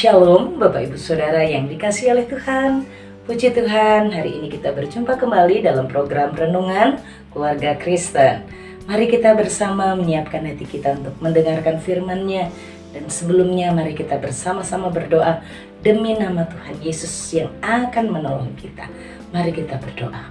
Shalom Bapak Ibu Saudara yang dikasihi oleh Tuhan. Puji Tuhan, hari ini kita berjumpa kembali dalam program Renungan Keluarga Kristen. Mari kita bersama menyiapkan hati kita untuk mendengarkan firman-Nya. Dan sebelumnya mari kita bersama-sama berdoa demi nama Tuhan Yesus yang akan menolong kita. Mari kita berdoa.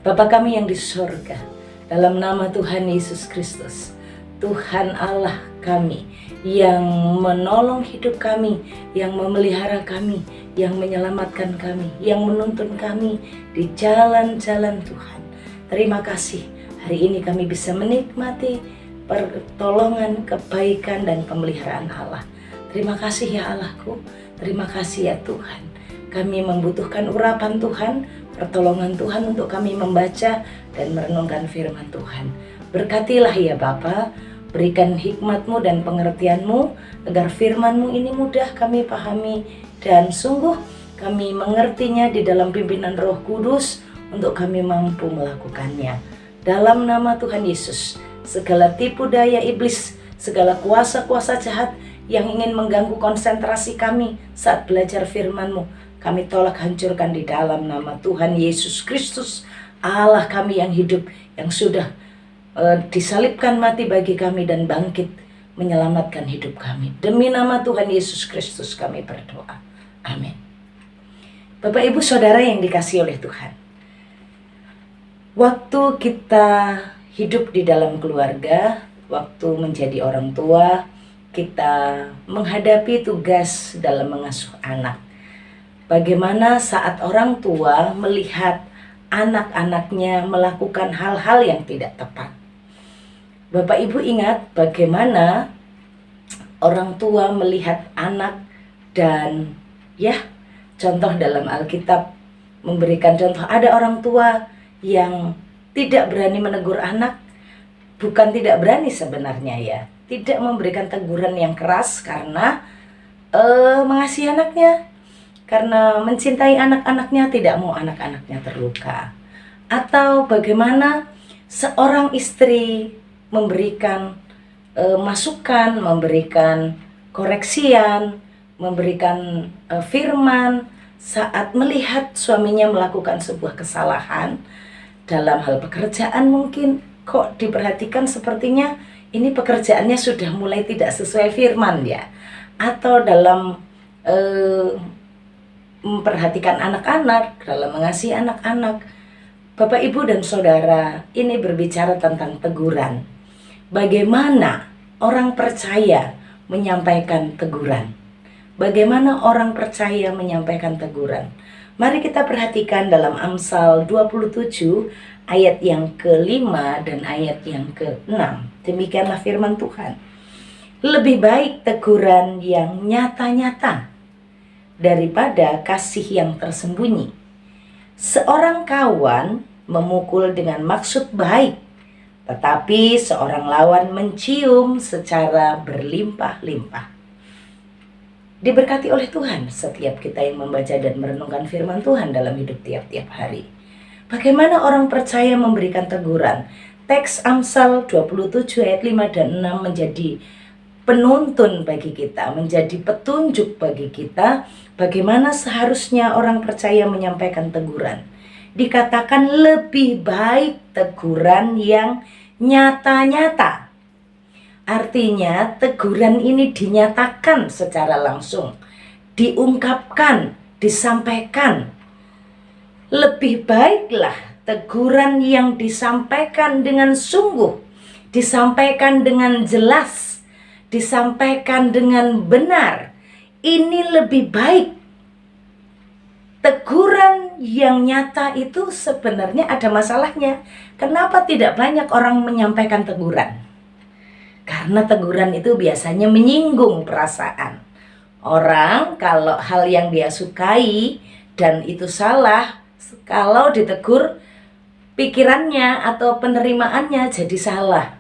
Bapa kami yang di surga, dalam nama Tuhan Yesus Kristus, Tuhan Allah kami yang menolong hidup kami, yang memelihara kami, yang menyelamatkan kami, yang menuntun kami di jalan-jalan Tuhan. Terima kasih, hari ini kami bisa menikmati pertolongan, kebaikan, dan pemeliharaan Allah. Terima kasih ya Allahku, terima kasih ya Tuhan. Kami membutuhkan urapan Tuhan, pertolongan Tuhan untuk kami membaca dan merenungkan firman Tuhan. Berkatilah ya Bapa, berikan hikmat-Mu dan pengertian-Mu agar firman-Mu ini mudah kami pahami dan sungguh kami mengertinya di dalam pimpinan Roh Kudus untuk kami mampu melakukannya. Dalam nama Tuhan Yesus, segala tipu daya iblis, segala kuasa-kuasa jahat yang ingin mengganggu konsentrasi kami saat belajar firman-Mu, kami tolak hancurkan di dalam nama Tuhan Yesus Kristus, Allah kami yang hidup, yang sudah disalibkan mati bagi kami dan bangkit menyelamatkan hidup kami. Demi nama Tuhan Yesus Kristus kami berdoa. Amin. Bapak Ibu Saudara yang dikasihi oleh Tuhan, waktu kita hidup di dalam keluarga, waktu menjadi orang tua, kita menghadapi tugas dalam mengasuh anak. Bagaimana saat orang tua melihat anak-anaknya melakukan hal-hal yang tidak tepat. Bapak Ibu ingat bagaimana orang tua melihat anak dan contoh dalam Alkitab memberikan contoh, ada orang tua yang tidak berani menegur anak, bukan tidak berani sebenarnya ya, tidak memberikan teguran yang keras karena mengasihi anaknya, karena mencintai anak-anaknya, tidak mau anak-anaknya terluka. Atau bagaimana seorang istri memberikan masukan, memberikan koreksian, memberikan firman saat melihat suaminya melakukan sebuah kesalahan dalam hal pekerjaan. Mungkin kok diperhatikan sepertinya ini pekerjaannya sudah mulai tidak sesuai firman ya, atau dalam memperhatikan anak-anak, dalam mengasihi anak-anak. Bapak, Ibu, dan Saudara, ini berbicara tentang teguran. Bagaimana orang percaya menyampaikan teguran? Bagaimana orang percaya menyampaikan teguran? Mari kita perhatikan dalam Amsal 27 ayat yang ke-5 dan ayat yang ke-6. Demikianlah firman Tuhan. Lebih baik teguran yang nyata-nyata daripada kasih yang tersembunyi. Seorang kawan memukul dengan maksud baik, tetapi seorang lawan mencium secara berlimpah-limpah. Diberkati oleh Tuhan setiap kita yang membaca dan merenungkan firman Tuhan dalam hidup tiap-tiap hari. Bagaimana orang percaya memberikan teguran? Teks Amsal 27 ayat 5 dan 6 menjadi penuntun bagi kita, menjadi petunjuk bagi kita bagaimana seharusnya orang percaya menyampaikan teguran. Dikatakan lebih baik teguran yang nyata-nyata. Artinya teguran ini dinyatakan secara langsung, diungkapkan, disampaikan. Lebih baiklah teguran yang disampaikan dengan sungguh, disampaikan dengan jelas, disampaikan dengan benar. Ini lebih baik. Teguran yang nyata itu sebenarnya ada masalahnya. Kenapa tidak banyak orang menyampaikan teguran? Karena teguran itu biasanya menyinggung perasaan. Orang kalau hal yang dia sukai dan itu salah, kalau ditegur pikirannya atau penerimaannya jadi salah.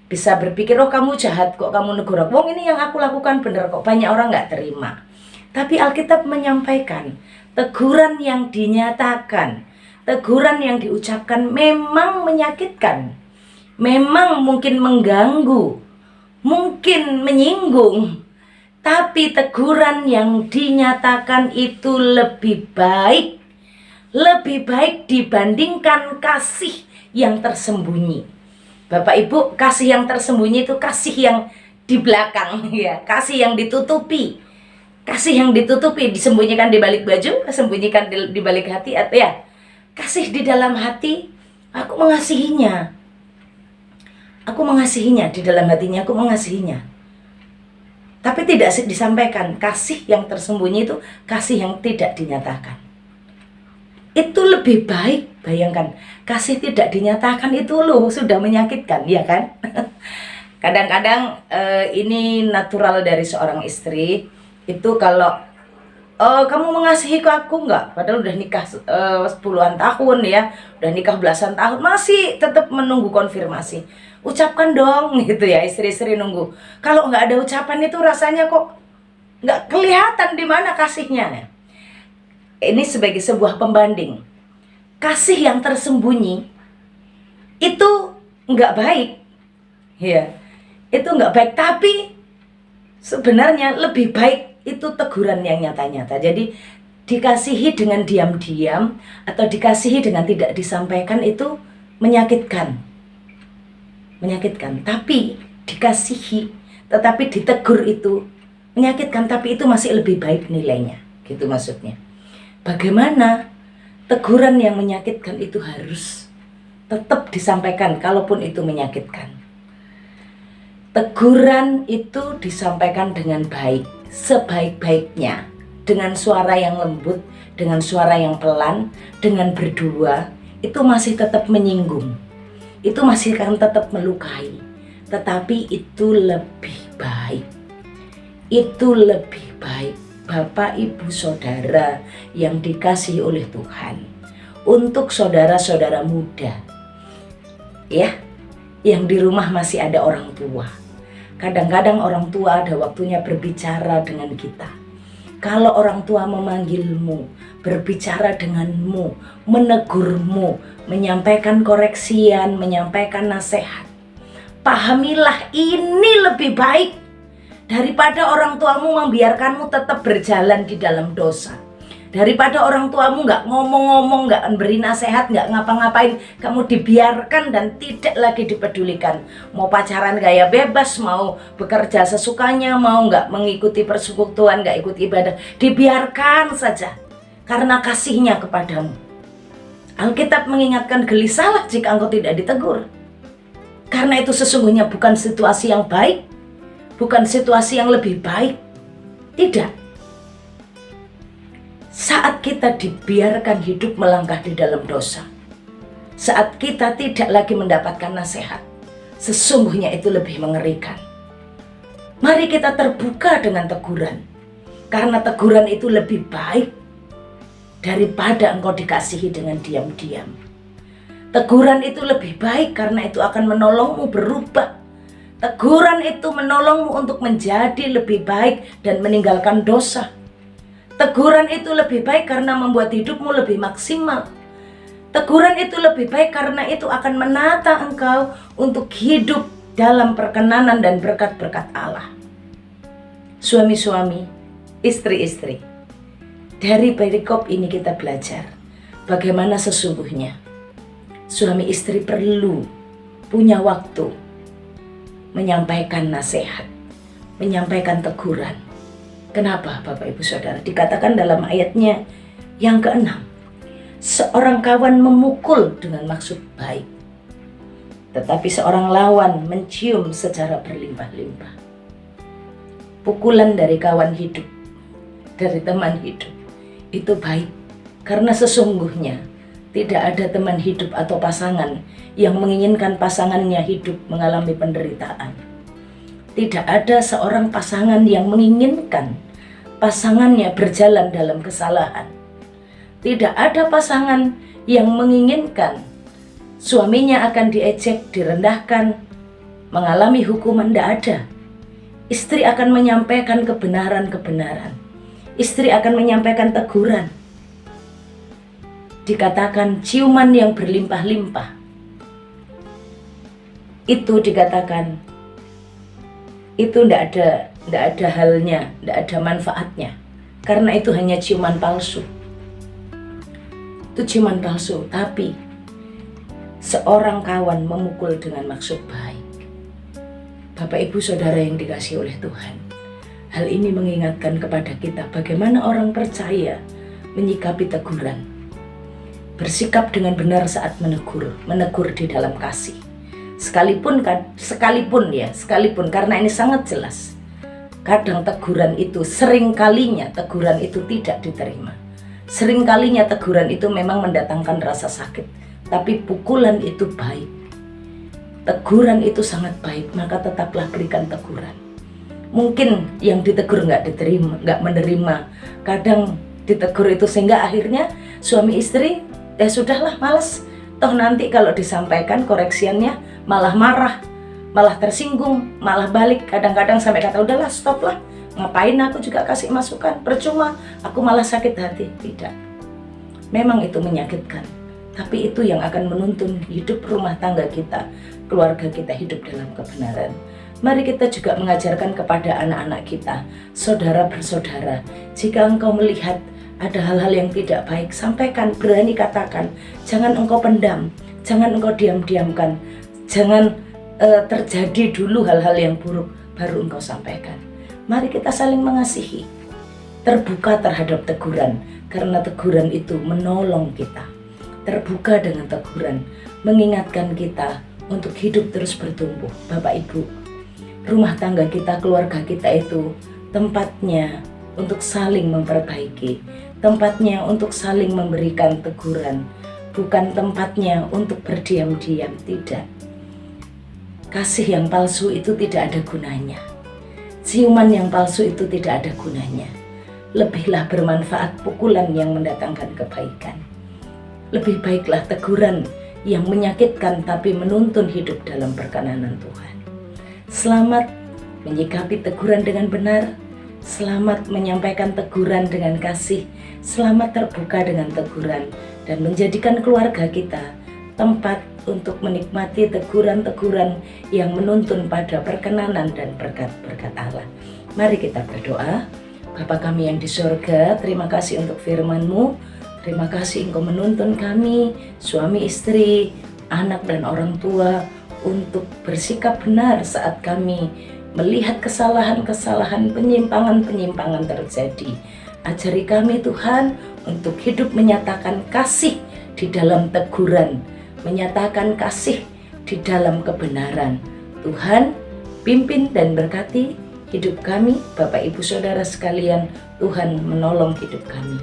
Bisa berpikir, oh kamu jahat kok kamu negur aku. Wong ini yang aku lakukan benar kok, banyak orang gak terima. Tapi Alkitab menyampaikan teguran yang dinyatakan, teguran yang diucapkan memang menyakitkan, memang mungkin mengganggu, mungkin menyinggung, Tapi teguran yang dinyatakan itu lebih baik dibandingkan kasih yang tersembunyi. Bapak Ibu, kasih yang tersembunyi itu kasih yang di belakang, ya, kasih yang ditutupi. Kasih yang ditutupi, disembunyikan di balik baju, disembunyikan di balik hati, atau ya, kasih di dalam hati. Aku mengasihinya. Aku mengasihinya, di dalam hatinya aku mengasihinya. Tapi tidak disampaikan. Kasih yang tersembunyi itu kasih yang tidak dinyatakan. Itu lebih baik, bayangkan. Kasih tidak dinyatakan itu loh sudah menyakitkan, ya kan? Kadang-kadang ini natural dari seorang istri. Itu kalau kamu mengasihi aku enggak? Padahal udah nikah puluhan tahun ya, udah nikah belasan tahun, masih tetap menunggu konfirmasi. Ucapkan dong gitu ya, istri-istri nunggu. Kalau nggak ada ucapan itu rasanya kok nggak kelihatan di mana kasihnya. Ini sebagai sebuah pembanding. Kasih yang tersembunyi itu nggak baik, ya. Itu nggak baik, tapi sebenarnya lebih baik itu teguran yang nyata-nyata. Jadi dikasihi dengan diam-diam atau dikasihi dengan tidak disampaikan itu menyakitkan. Tapi dikasihi tetapi ditegur itu menyakitkan, tapi itu masih lebih baik nilainya, gitu maksudnya. Bagaimana teguran yang menyakitkan itu harus tetap disampaikan kalaupun itu menyakitkan. Teguran itu disampaikan dengan baik, sebaik-baiknya, dengan suara yang lembut, dengan suara yang pelan, dengan berdua, itu masih tetap menyinggung. Itu masih akan tetap melukai, tetapi itu lebih baik. Itu lebih baik, Bapak, Ibu, Saudara yang dikasihi oleh Tuhan. Untuk saudara-saudara muda, ya, yang di rumah masih ada orang tua. Kadang-kadang orang tua ada waktunya berbicara dengan kita. Kalau orang tua memanggilmu, berbicara denganmu, menegurmu, menyampaikan koreksian, menyampaikan nasihat, pahamilah ini lebih baik daripada orang tuamu membiarkanmu tetap berjalan di dalam dosa. Daripada orang tuamu nggak ngomong-ngomong, nggak beri nasihat, nggak ngapa-ngapain, kamu dibiarkan dan tidak lagi dipedulikan. Mau pacaran gaya bebas, mau bekerja sesukanya, mau nggak mengikuti persekutuan, nggak ikut ibadah, dibiarkan saja karena kasihnya kepadamu. Alkitab mengingatkan, gelisahlah jika engkau tidak ditegur. Karena itu sesungguhnya bukan situasi yang baik, bukan situasi yang lebih baik. Tidak. Saat kita dibiarkan hidup melangkah di dalam dosa, saat kita tidak lagi mendapatkan nasihat, sesungguhnya itu lebih mengerikan. Mari kita terbuka dengan teguran, karena teguran itu lebih baik daripada engkau dikasihi dengan diam-diam. Teguran itu lebih baik karena itu akan menolongmu berubah. Teguran itu menolongmu untuk menjadi lebih baik dan meninggalkan dosa. Teguran itu lebih baik karena membuat hidupmu lebih maksimal. Teguran itu lebih baik karena itu akan menata engkau untuk hidup dalam perkenanan dan berkat-berkat Allah. Suami-suami, istri-istri, dari perikop ini kita belajar bagaimana sesungguhnya suami istri perlu punya waktu menyampaikan nasihat, menyampaikan teguran. Kenapa Bapak Ibu Saudara? Dikatakan dalam ayatnya yang ke-6, seorang kawan memukul dengan maksud baik, tetapi seorang lawan mencium secara berlimpah-limpah. Pukulan dari kawan hidup, dari teman hidup, itu baik, karena sesungguhnya tidak ada teman hidup atau pasangan yang menginginkan pasangannya hidup mengalami penderitaan. Tidak ada seorang pasangan yang menginginkan pasangannya berjalan dalam kesalahan. Tidak ada pasangan yang menginginkan suaminya akan diejek, direndahkan, mengalami hukuman. Tidak ada. Istri akan menyampaikan kebenaran-kebenaran. Istri akan menyampaikan teguran. Dikatakan ciuman yang berlimpah-limpah. Itu dikatakan itu tidak ada tidak ada halnya, tidak ada manfaatnya. Karena itu hanya ciuman palsu. Itu ciuman palsu, tapi seorang kawan memukul dengan maksud baik. Bapak Ibu Saudara yang dikasihi oleh Tuhan, hal ini mengingatkan kepada kita bagaimana orang percaya menyikapi teguran. Bersikap dengan benar saat menegur di dalam kasih. Sekalipun karena ini sangat jelas. Kadang teguran itu, seringkalinya teguran itu tidak diterima. Seringkalinya teguran itu memang mendatangkan rasa sakit, tapi pukulan itu baik. Teguran itu sangat baik, maka tetaplah berikan teguran. Mungkin yang ditegur nggak menerima. Kadang ditegur itu sehingga akhirnya suami istri, sudahlah malas. Toh nanti kalau disampaikan koreksiannya malah marah, malah tersinggung, malah balik. Kadang-kadang sampai kata udahlah stop lah. Ngapain aku juga kasih masukan, percuma, aku malah sakit hati. Tidak. Memang itu menyakitkan. Tapi itu yang akan menuntun hidup rumah tangga kita, keluarga kita hidup dalam kebenaran. Mari kita juga mengajarkan kepada anak-anak kita, saudara bersaudara, jika engkau melihat ada hal-hal yang tidak baik, sampaikan, berani katakan. Jangan engkau pendam, jangan engkau diam-diamkan, jangan terjadi dulu hal-hal yang buruk, baru engkau sampaikan. Mari kita saling mengasihi, terbuka terhadap teguran, karena teguran itu menolong kita. Terbuka dengan teguran, mengingatkan kita untuk hidup terus bertumbuh. Bapak Ibu, rumah tangga kita, keluarga kita itu tempatnya untuk saling memperbaiki, tempatnya untuk saling memberikan teguran, bukan tempatnya untuk berdiam-diam. Tidak. Kasih yang palsu itu tidak ada gunanya. Ciuman yang palsu itu tidak ada gunanya. Lebihlah bermanfaat pukulan yang mendatangkan kebaikan. Lebih baiklah teguran yang menyakitkan tapi menuntun hidup dalam perkenanan Tuhan. Selamat menyikapi teguran dengan benar. Selamat menyampaikan teguran dengan kasih. Selamat terbuka dengan teguran dan menjadikan keluarga kita tempat untuk menikmati teguran-teguran yang menuntun pada perkenanan dan berkat-berkat Allah. Mari kita berdoa. Bapa kami yang di surga, terima kasih untuk firman-Mu. Terima kasih Engkau menuntun kami, suami istri, anak dan orang tua, untuk bersikap benar saat kami melihat kesalahan-kesalahan, penyimpangan-penyimpangan terjadi. Ajari kami Tuhan untuk hidup menyatakan kasih di dalam teguran, menyatakan kasih di dalam kebenaran. Tuhan, pimpin dan berkati hidup kami, Bapak Ibu Saudara sekalian. Tuhan menolong hidup kami.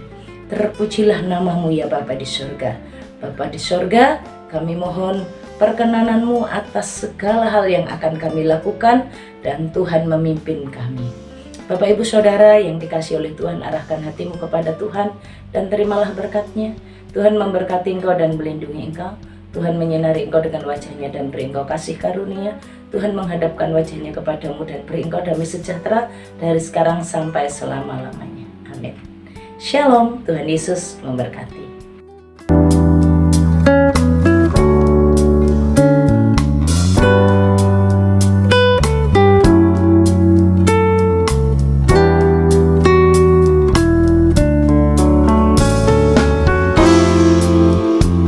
Terpujilah nama-Mu ya Bapa di surga. Bapa di surga, kami mohon perkenanan-Mu atas segala hal yang akan kami lakukan, dan Tuhan memimpin kami. Bapak Ibu Saudara yang dikasihi oleh Tuhan, arahkan hatimu kepada Tuhan dan terimalah berkat-Nya. Tuhan memberkati engkau dan melindungi engkau. Tuhan menyinari engkau dengan wajah-Nya dan beri engkau kasih karunia. Tuhan menghadapkan wajah-Nya kepadamu dan beri engkau damai sejahtera dari sekarang sampai selama-lamanya. Amin. Shalom, Tuhan Yesus memberkati.